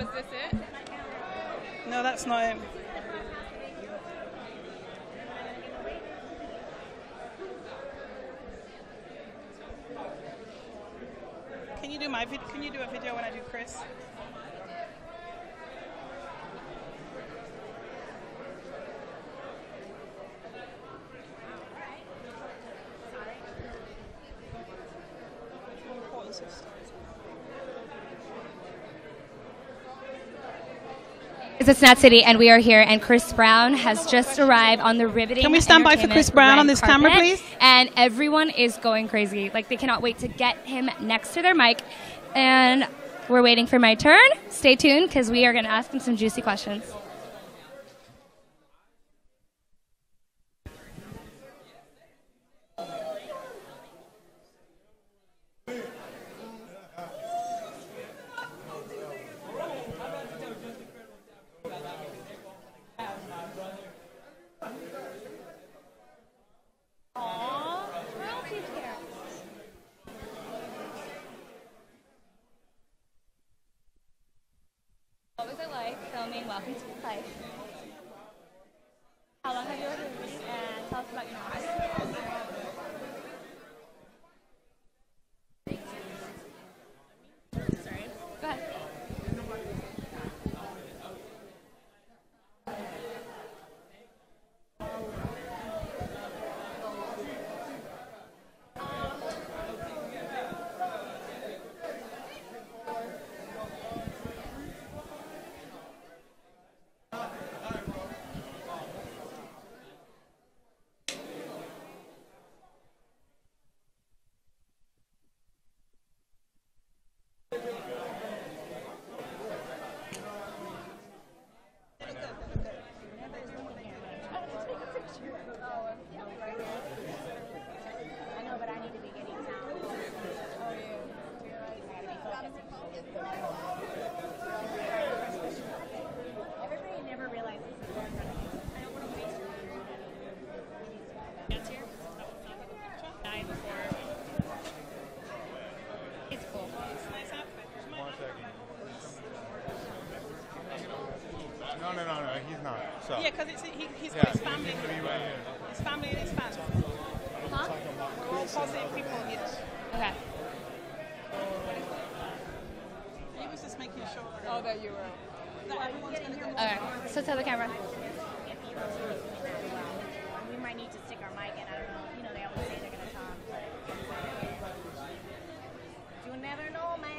Was this it? No, that's not it. Can you do my video? Can you do a video when I do Chris? It's Nat City, and we are here, and Chris Brown has just arrived on the riveting. Can we stand by for Chris Brown on this camera, please? And everyone is going crazy. Like, they cannot wait to get him next to their mic. And we're waiting for my turn. Stay tuned, because we are going to ask him some juicy questions. What was it like filming Welcome to Life? How long have you been reading? And tell us about your novel. Sorry. Go ahead. No, he's not. So. Yeah, because he's got his family. Right here. His family and his fans. Huh? We're all positive people here. Okay. He was just making sure That you were. that everyone's going to get. Okay. So tell the camera. We might need to stick our mic in. I don't know. You know, they always say they're going to talk. You never know, man.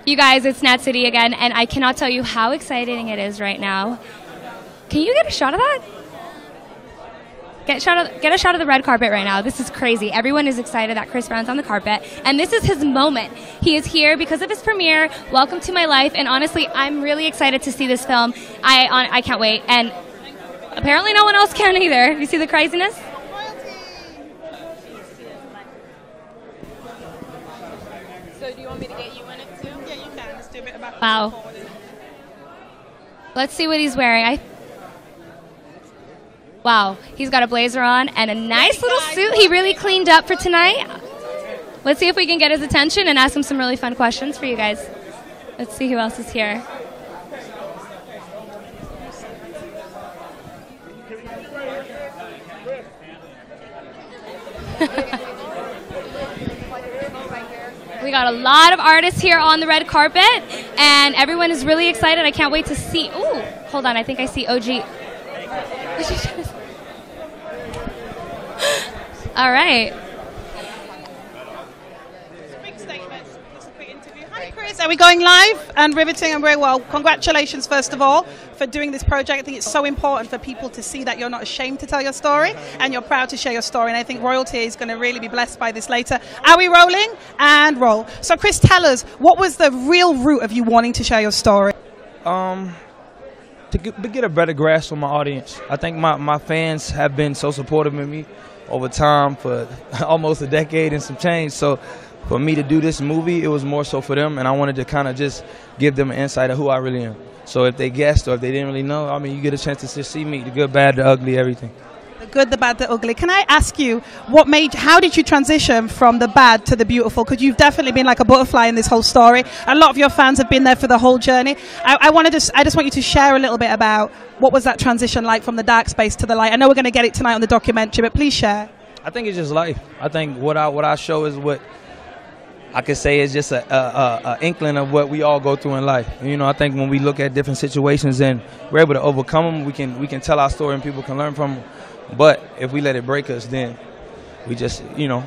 You guys, it's Nat City again, and I cannot tell you how exciting it is right now. Can you get a shot of that? Get a shot of the red carpet right now. This is crazy. Everyone is excited that Chris Brown's on the carpet, and this is his moment. He is here because of his premiere, Welcome to My Life, and honestly, I'm really excited to see this film. I can't wait, and apparently no one else can either. You see the craziness? So do you want me to get you in it too? Yeah, you can. Let's do a bit about. Wow. Let's see what he's wearing. Wow, he's got a blazer on and a nice little suit. He really cleaned up for tonight. Let's see if we can get his attention and ask him some really fun questions for you guys. Let's see who else is here. We got a lot of artists here on the red carpet, and everyone is really excited. I can't wait to see. Ooh, hold on. I think I see OG. All right. Big statement. Just a quick interview. Hi, Chris. Are we going live and riveting and very well? Congratulations, first of all, for doing this project. I think it's so important for people to see that you're not ashamed to tell your story and you're proud to share your story. And I think royalty is going to really be blessed by this later. Are we rolling? And roll. So, Chris, tell us, what was the real root of you wanting to share your story? To get a better grasp on my audience. I think my fans have been so supportive of me over time for almost a decade and some change. So for me to do this movie, it was more so for them, and I wanted to kind of just give them an insight of who I really am. So if they guessed or if they didn't really know, I mean, you get a chance to just see me, the good, bad, the ugly, everything. The good, the bad, the ugly. Can I ask you, how did you transition from the bad to the beautiful? Because you've definitely been like a butterfly in this whole story. A lot of your fans have been there for the whole journey. I just want you to share a little bit about what was that transition like from the dark space to the light. I know we're going to get it tonight on the documentary, but please share. I think it's just life. I think what I show is what I could say is just a inkling of what we all go through in life. You know, I think when we look at different situations and we're able to overcome them, we can tell our story and people can learn from them. But if we let it break us, then we just, you know,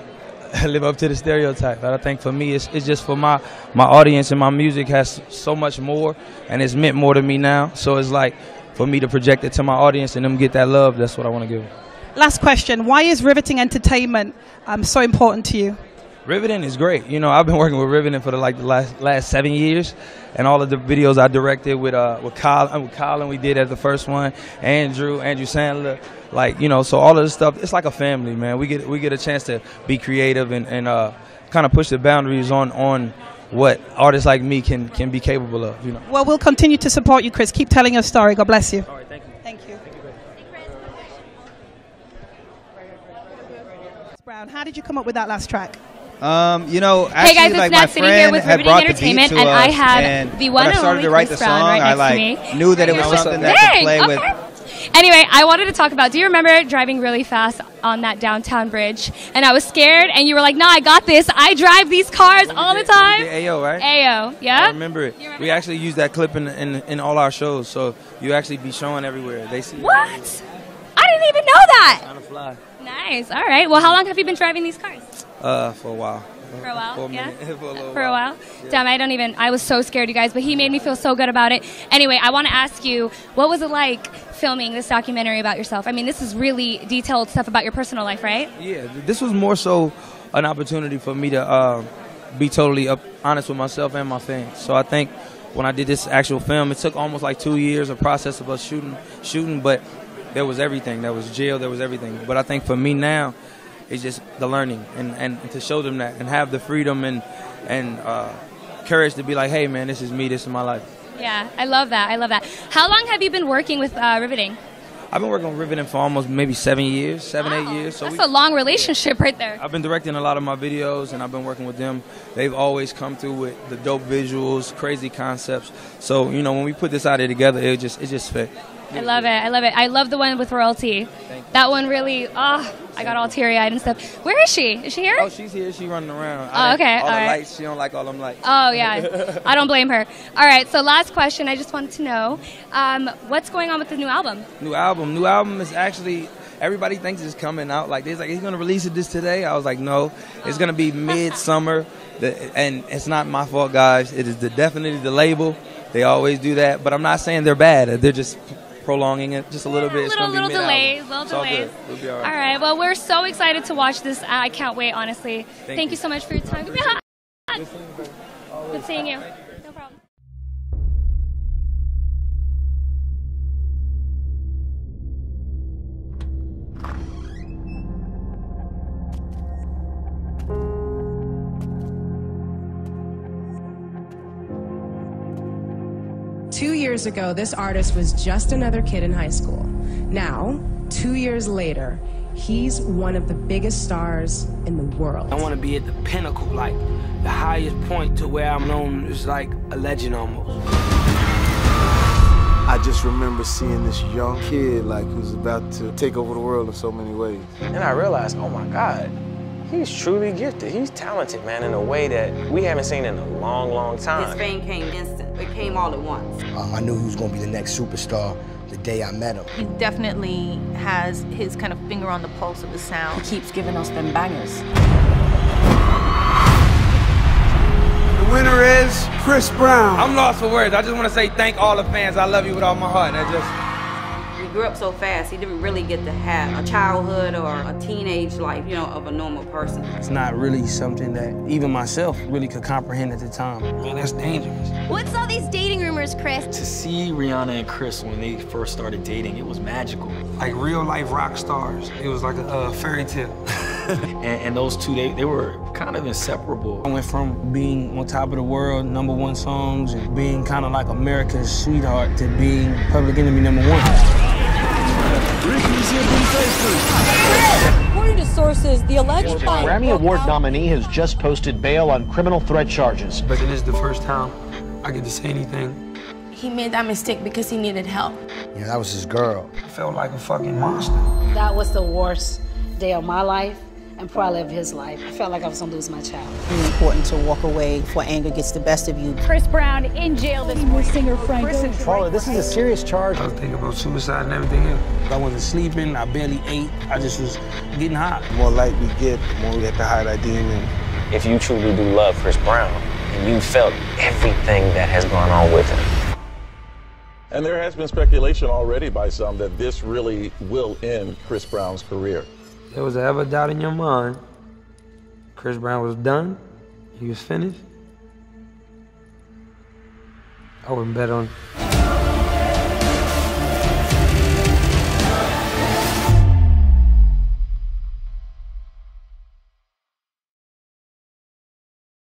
live up to the stereotype. But I think for me, it's just for my audience, and my music has so much more, and it's meant more to me now. So it's like for me to project it to my audience and them get that love, that's what I want to give them. Last question. Why is Riveting Entertainment so important to you? Riveting is great. You know, I've been working with Riveting for the last 7 years, and all of the videos I directed with Colin, we did as the first one, Andrew Sandler, like, you know, so all of this stuff, it's like a family, man. We get a chance to be creative and kind of push the boundaries on what artists like me can be capable of. You know. Well, we'll continue to support you, Chris. Keep telling your story. God bless you. All right, thank you. Thank you. Brown, how did you come up with that last track? You know, actually, hey guys, it's like Nat my sitting here friend with had Riveting brought the Entertainment, beat to and us, I had the one when I and started only to write Chris the Brown song, right I next to me. knew that it was something that I could play with. Anyway, I wanted to talk about, do you remember driving really fast on that downtown bridge? And I was scared, and you were like, no, I got this. I drive these cars all the time. AO, right? AO, yeah? I remember it. We actually use that clip in all our shows, so you actually be showing everywhere. They see. What? I didn't even know that. On the fly. Nice. All right. Well, how long have you been driving these cars? For a while. For a while, yeah? For a while? Yeah. Damn, I was so scared, you guys, but he made me feel so good about it. Anyway, I want to ask you, what was it like filming this documentary about yourself? I mean, this is really detailed stuff about your personal life, right? Yeah, this was more so an opportunity for me to be totally honest with myself and my fans. So I think when I did this actual film, it took almost like 2 years of process of us shooting, but there was everything. There was jail, there was everything. But I think for me now, it's just the learning and to show them that and have the freedom and courage to be like, hey, man, this is me, this is my life. Yeah, I love that. I love that. How long have you been working with Riveting? I've been working with Riveting for almost maybe 8 years. So that's a long relationship right there. I've been directing a lot of my videos, and I've been working with them. They've always come through with the dope visuals, crazy concepts. So, you know, when we put this out here together, it just fit. I love it. I love it. I love the one with Royalty. That one really, I got all teary-eyed and stuff. Where is she? Is she here? Oh, she's here. She's running around. Oh, okay. All the lights. She don't like all them lights. Oh, yeah. I don't blame her. All right. So last question. I just wanted to know, what's going on with the new album? New album is actually, everybody thinks it's coming out. Like, he's going to release it this today. I was like, no. It's going to be mid-summer. And it's not my fault, guys. It is definitely the label. They always do that. But I'm not saying they're bad. They're just prolonging it just a little bit. It's little delays. It's all good. We'll be all right. All right. Well, we're so excited to watch this. I can't wait, honestly. Thank you so much for your time. Give me a hug. Good seeing you. No problem. Two years ago, this artist was just another kid in high school. Now, 2 years later, he's one of the biggest stars in the world. I want to be at the pinnacle, like the highest point to where I'm known as like a legend almost. I just remember seeing this young kid like who's about to take over the world in so many ways. And I realized, oh my God, he's truly gifted. He's talented, man, in a way that we haven't seen in a long, long time. His fame came instant. It came all at once. I knew he was going to be the next superstar the day I met him. He definitely has his kind of finger on the pulse of the sound. He keeps giving us them bangers. The winner is Chris Brown. I'm lost for words. I just want to say thank all the fans. I love you with all my heart. He grew up so fast, he didn't really get to have a childhood or a teenage life, you know, of a normal person. It's not really something that even myself really could comprehend at the time. Man, that's dangerous. What's all these dating rumors, Chris? To see Rihanna and Chris when they first started dating, it was magical. Like real life rock stars. It was like a fairy tale. and those two, they were kind of inseparable. I went from being on top of the world, #1 songs, and being kind of like America's sweetheart to being Public Enemy #1. Ricky's According to sources, the alleged fight Grammy Award nominee has just posted bail on criminal threat charges. But it is the first time I get to say anything. He made that mistake because he needed help. Yeah, that was his girl. I felt like a fucking monster. That was the worst day of my life and probably of his life. I felt like I was gonna lose my child. It's important to walk away before anger gets the best of you. Chris Brown in jail this morning. Singer Frank. Paula, this is a serious charge. I was thinking about suicide and everything else. I wasn't sleeping, I barely ate, I just was getting hot. The more light we get, the more we have to hide our demon. If you truly do love Chris Brown, and you felt everything that has gone on with him. And there has been speculation already by some that this really will end Chris Brown's career. There was ever doubt in your mind, Chris Brown was done, he was finished, I wouldn't bet on